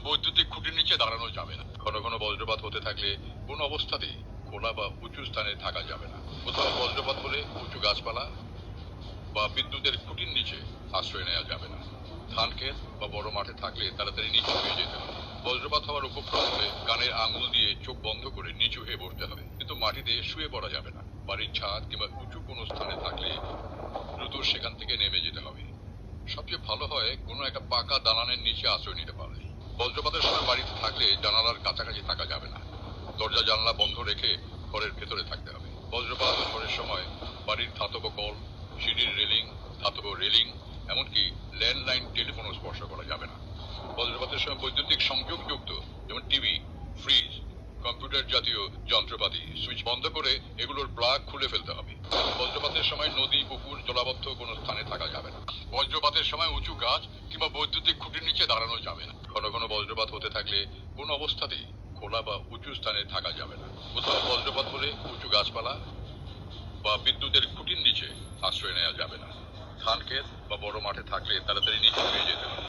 বৈদ্যুতিক খুঁটির নিচে দাঁড়ানো যাবে না। ঘন ঘন বজ্রপাত হতে থাকলে কোন অবস্থাতেই খোলা বা উঁচু স্থানে থাকা যাবে না। কোথাও বজ্রপাত হলে উঁচু গাছপালা বা বিদ্যুতের খুঁটির নিচে আশ্রয় নেওয়া যাবে না। ধান ক্ষেত বা বড় মাঠে থাকলে তাড়াতাড়ি নিচু হয়ে যেতে হবে। বজ্রপাত হওয়ার উপক্রম হলে কানের আঙুল দিয়ে চোখ বন্ধ করে নিচু হয়ে পড়তে হবে, কিন্তু মাটিতে শুয়ে পড়া যাবে না। বাড়ির ছাদ কিংবা উঁচু কোনো স্থানে থাকলে দ্রুত সেখান থেকে নেমে যেতে হবে। সবচেয়ে ভালো হয় কোনো একটা পাকা দালানের নিচে আশ্রয় নিতে পারলে। বজ্রপাতের সময় বাড়িতে থাকলে জানালার কাছাকাছি থাকা যাবে না। দরজা জানলা বন্ধ রেখে ঘরের ভেতরে থাকতে হবে। বজ্রপাত ও ঝড়ের সময় বাড়ির ধাতব কল, সিঁড়ির রেলিং, ধাতব রেলিং, এমনকি ল্যান্ডলাইন টেলিফোনও স্পর্শ করা যাবে না। বজ্রপাতের সময় বৈদ্যুতিক সংযোগযুক্ত যেমন টিভি, ফ্রিজ, কম্পিউটার জাতীয় যন্ত্রপাতি সুইচ বন্ধ করে এগুলোর প্লাগ খুলে ফেলতে হবে। বজ্রপাতের সময় নদী, পুকুর, জলাবদ্ধ কোনো স্থানে থাকা যাবে না। বজ্রপাতের সময় উঁচু গাছ কিংবা বৈদ্যুতিক খুঁটির নিচে দাঁড়ানো যাবে না। ঘন ঘন বজ্রপাত হতে থাকলে কোন অবস্থাতেই খোলা বা উঁচু স্থানে থাকা যাবে না। কোথাও বজ্রপাত হলে উঁচু গাছপালা বা বিদ্যুতের খুঁটির নিচে আশ্রয় নেওয়া যাবে না। ধান ক্ষেত বা বড় মাঠে থাকলে তাড়াতাড়ি নিচু হয়ে যেতে হবে।